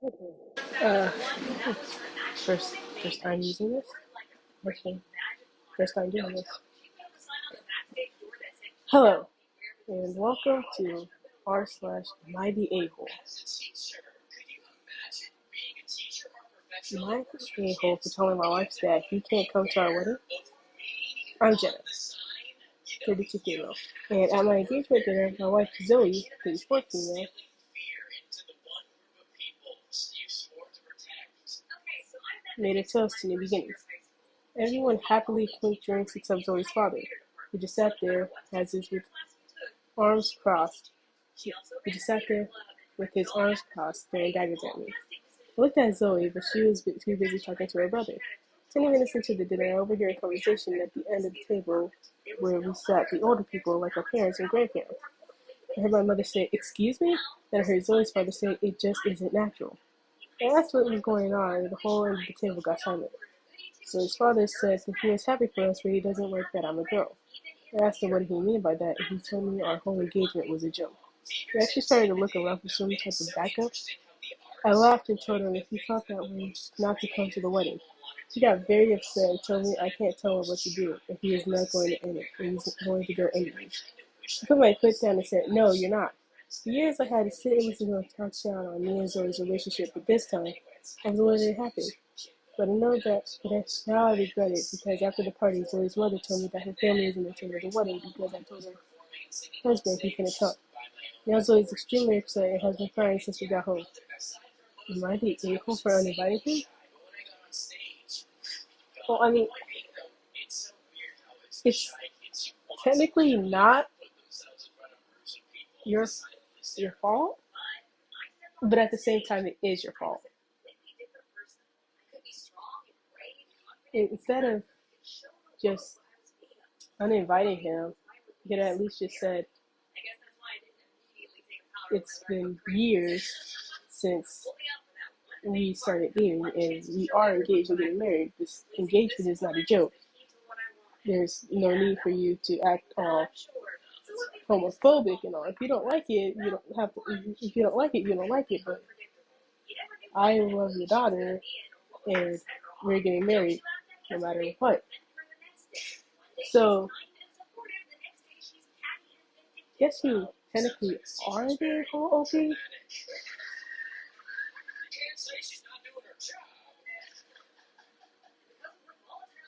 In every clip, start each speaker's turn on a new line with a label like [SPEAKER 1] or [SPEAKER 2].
[SPEAKER 1] Okay. Uh, first, first time using this. First time doing this. Hello, and welcome to r/mighty a-hole. My a-hole for telling my wife that he can't come to our wedding. I'm Jenna, 32 female, and at my engagement dinner, my wife Zoe, 34 female, made a toast to new beginnings. Everyone happily clinked drinks except Zoe's father, who just sat there as is with arms crossed. He just sat there with his arms crossed, staring daggers at me. I looked at Zoe, but she was too busy talking to her brother. 10 minutes into the dinner, I overheard a conversation at the end of the table where we sat, the older people, like our parents and grandparents. I heard my mother say, "Excuse me?" Then I heard Zoe's father say, "It just isn't natural." I asked what was going on, and the whole end of the table got silent. So his father said that he was happy for us, but he doesn't like that I'm a girl. I asked him what he meant by that, and he told me our whole engagement was a joke. He actually started to look around for some type of backup. I laughed and told him if he felt that way, not to come to the wedding. He got very upset and told me I can't tell him what to do, and he is not going to end it, and he's going to go anyways. I put my foot down and said, "No, you're not." For years I had to sit and listen to him talk down on me and Zoe's relationship, but this time I was letting it happen. But I know that, now I regret it, because after the party, Zoe's mother told me that her family isn't attending the wedding because I told her husband he couldn't come. Now Zoe's extremely upset and has been crying since we got home. Am I the a-hole for uninviting him? Well, I mean, it's technically not your fault, but at the same time, it is your fault. Instead of just uninviting him, you could at least just said, "It's been years since we started dating, and we are engaged and getting married. This engagement is not a joke. There's no need for you to act all homophobic and all. If you don't like it, you don't have to. If you don't like it, you don't like it. But I love your daughter, and we're getting married, no matter what." So, guess you technically are the whole OP,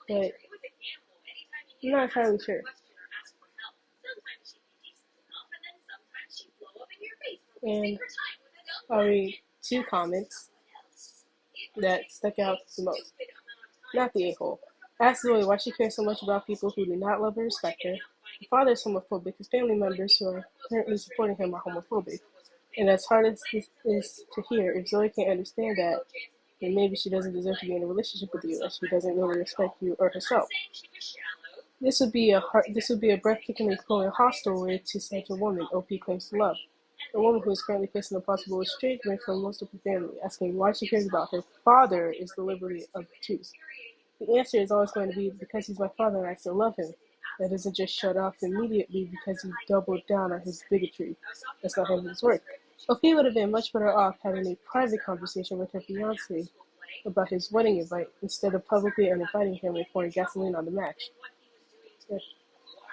[SPEAKER 1] but I'm not entirely sure. And I'll read two comments that stuck out the most. Not the a-hole. Asked Zoe why she cares so much about people who do not love or respect her. Her father is homophobic. His family members who are currently supporting him are homophobic. And as hard as this is to hear, if Zoe can't understand that, then maybe she doesn't deserve to be in a relationship with you, as she doesn't really respect you or herself. This would be a breathtakingly cruel and hostile way to say to a woman OP claims to love. A woman who is currently facing a possible estrangement from most of her family, asking why she cares about her father is the liberty of the truth. The answer is always going to be because he's my father and I still love him. That doesn't just shut off immediately because he doubled down on his bigotry. That's not his work. OP would have been much better off having a private conversation with her fiancé about his wedding invite instead of publicly uninviting him and pouring gasoline on the match.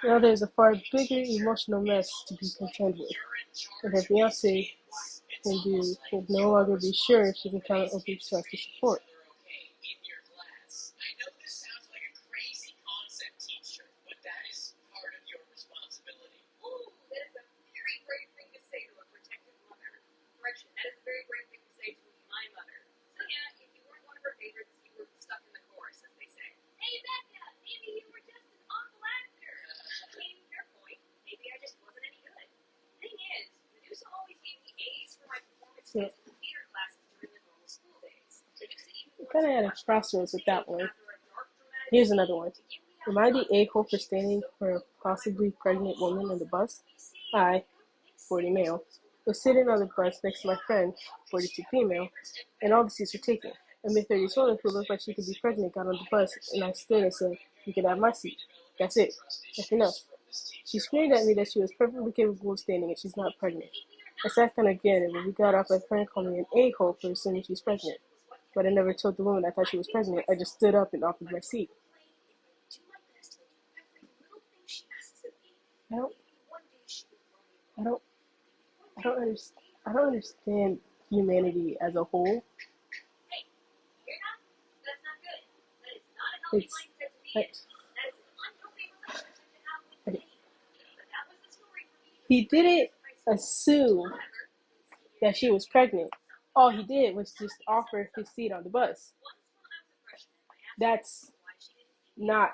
[SPEAKER 1] Now there's a far bigger emotional mess to be contended with, and her fiancé can no longer be sure if she can count on OP's trust to support. So, I kind of had a crossroads with that one. Here's another one. Am I the a-hole for standing for a possibly pregnant woman on the bus? I, 40 male, was sitting on the bus next to my friend, 42 female, and all the seats were taken. A mid-30s woman who looked like she could be pregnant got on the bus, and I stood and said, "You can have my seat. That's it. That's enough." She screamed at me that she was perfectly capable of standing and she's not pregnant. I sat down again, and when we got off, my friend called me an a-hole for assuming she's pregnant. But I never told the woman I thought she was pregnant. I just stood up and offered my seat. I don't, I don't, I don't understand humanity as a whole. It's like, he didn't assume that she was pregnant. All he did was just offer his seat on the bus. That's not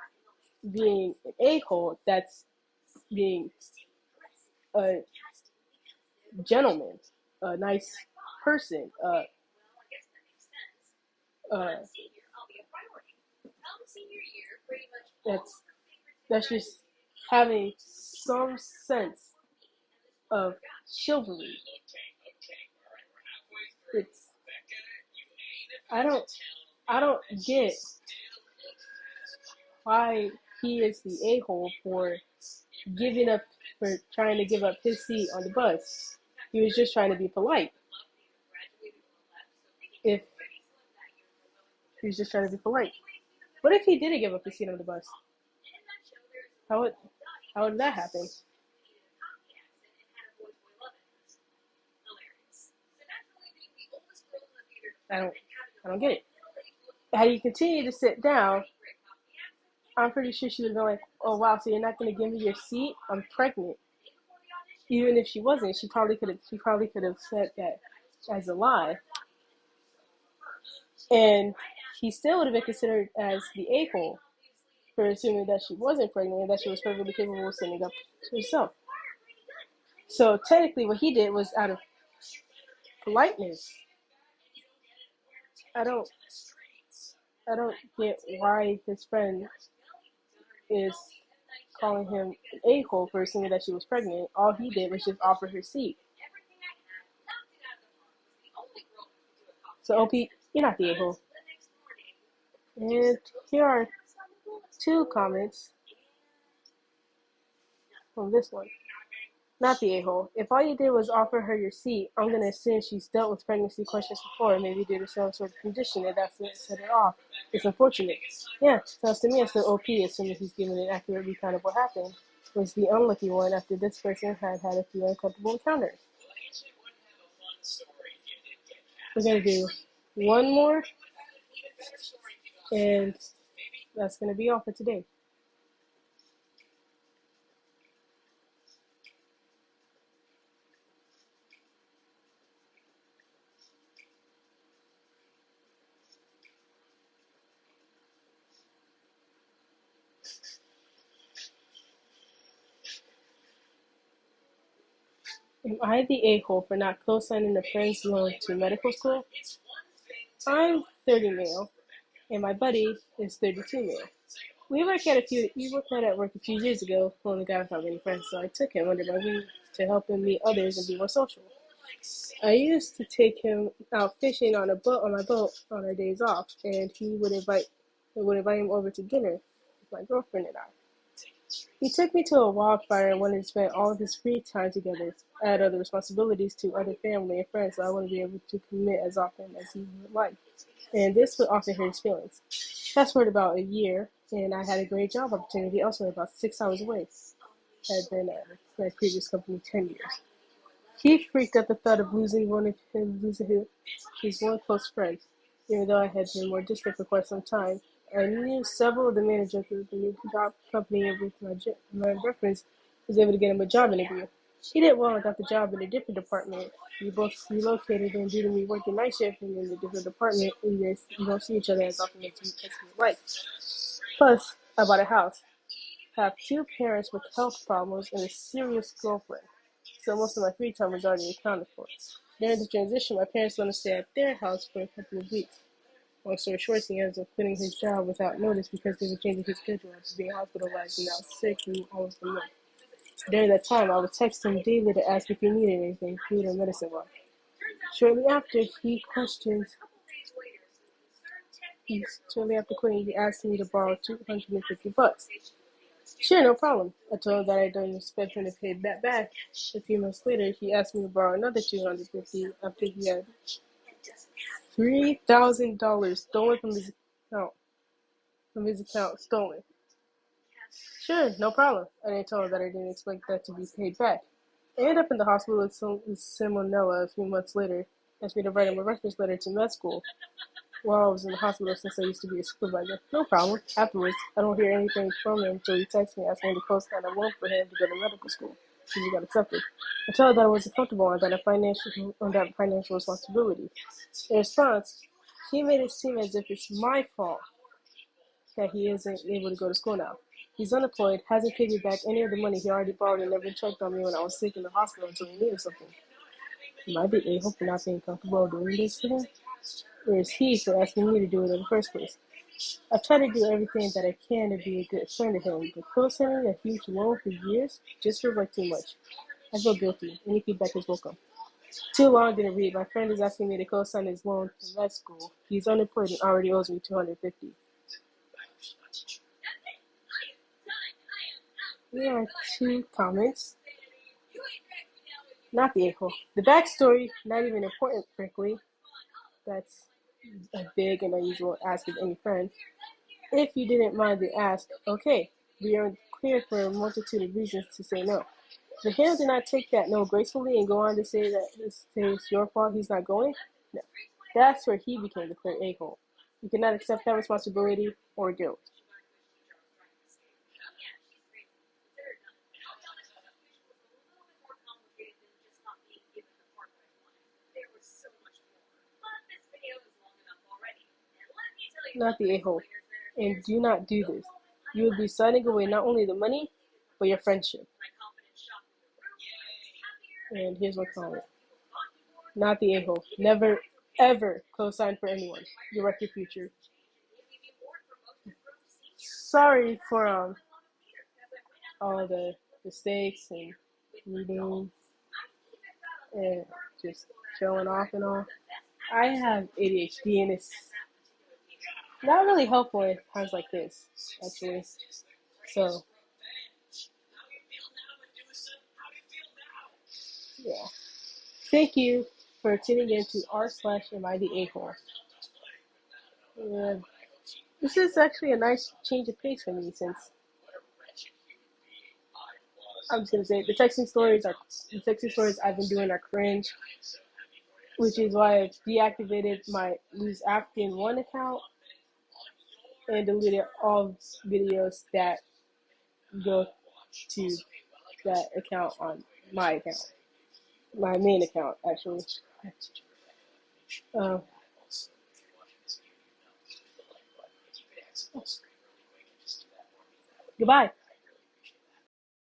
[SPEAKER 1] being an a-hole. That's being a gentleman, a nice person. That's just having some sense of chivalry. It's I don't get why he is the a-hole for trying to give up his seat on the bus. He was just trying to be polite. If he was just trying to be polite. What if he didn't give up his seat on the bus? How would that happen? I don't get it. Had he continued to sit down, I'm pretty sure she would have been like, "Oh wow, so you're not going to give me your seat? I'm pregnant." Even if she wasn't, she probably could have said that as a lie, and he still would have been considered as the a-hole for assuming that she wasn't pregnant and that she was perfectly capable of standing up to herself. So technically, what he did was out of politeness. I don't get why his friend is calling him an a-hole for assuming that she was pregnant. All he did was just offer her seat. So OP, you're not the a-hole. And here are 2 comments from this one. Not the a-hole. If all you did was offer her your seat, I'm going to assume she's dealt with pregnancy questions before, maybe due to some sort of condition, and that's what set her off. It's unfortunate. Yeah, sounds to me as though OP, assuming he's given an accurate recount of what happened, was the unlucky one after this person had a few uncomfortable encounters. We're going to do one more, and that's going to be all for today. Am I the a-hole for not co-signing a friend's loan to medical school? I'm 30 male, and my buddy is 32 male. We worked at work a few years ago when the guy without many friends, so I took him under my wing to help him meet others and be more social. I used to take him out fishing on my boat on our days off, and I would invite him over to dinner with my girlfriend and I. He took me to a wildfire and wanted to spend all of his free time together. I had other responsibilities to other family and friends, so I wouldn't be able to commit as often as he would like. And this would often hurt his feelings. Fast forward about a year, and I had a great job opportunity elsewhere about 6 hours away. I had been at my previous company 10 years. He freaked at the thought of losing his one close friend. Even though I had been more distant for quite some time, I knew several of the managers of the new job company, and with my reference, was able to get him a job interview. He did well and got the job in a different department. We both relocated, and due to me working night shift and in a different department, we don't see each other as often as we would like. Plus, I bought a house, have 2 parents with health problems, and a serious girlfriend. So most of my free time was already accounted for. During the transition, my parents let us stay at their house for a couple of weeks. Long story short, he ends up quitting his job without notice because they were changing his schedule after being hospitalized and now sick and almost a month. During that time, I would text him daily to ask if he needed anything, food or medicine-wise. Shortly after quitting, he asked me to borrow $250. Sure, no problem. I told him that I don't expect him to pay that back. A few months later, he asked me to borrow another $250 after he had $3,000 stolen account. From his account, stolen. Sure, no problem. And I told him that I didn't expect that to be paid back. I ended up in the hospital with salmonella a few months later. Asked me to write him a reference letter to med school while I was in the hospital since I used to be a supervisor. No problem. Afterwards, I don't hear anything from him until he texts me asking me to co-sign a loan for him to go to medical school. He got accepted. I told her that I wasn't comfortable on that financial responsibility. In response, he made it seem as if it's my fault that he isn't able to go to school now. He's unemployed, hasn't paid me back any of the money he already borrowed, and never checked on me when I was sick in the hospital until he needed something. Am I the a-hole for not being comfortable doing this to him? Or is he for asking me to do it in the first place? I've tried to do everything that I can to be a good friend to him, but co-signing a huge loan for years just feels like too much. I feel guilty. Any feedback is welcome. Too long didn't read. My friend is asking me to co-sign his loan for med school. He's unemployed and already owes me $250. Here are 2 comments. Not the a-hole. The backstory, not even important, frankly. That's a big and unusual ask of any friend. If you didn't mind the ask, okay, we are clear for a multitude of reasons to say no. But him did not take that no gracefully and go on to say that it's your fault he's not going. No, that's where he became the clear a-hole. You cannot accept that responsibility or guilt. Not the a-hole. And do not do this. You will be signing away not only the money, but your friendship. And here's my comment. Not the a-hole. Never, ever co-sign for anyone. You wreck your future. Sorry for all the mistakes and reading and just showing off and all. I have ADHD and it's not really helpful in times like this, actually. So, yeah. Thank you for tuning in to r/am I the a-hole. Yeah. This is actually a nice change of pace for me since I'm just gonna say the texting stories I've been doing are cringe, which is why I've deactivated my Lose African 1 account and deleted all videos that go to that account on my account, my main account actually. Uh, Goodbye.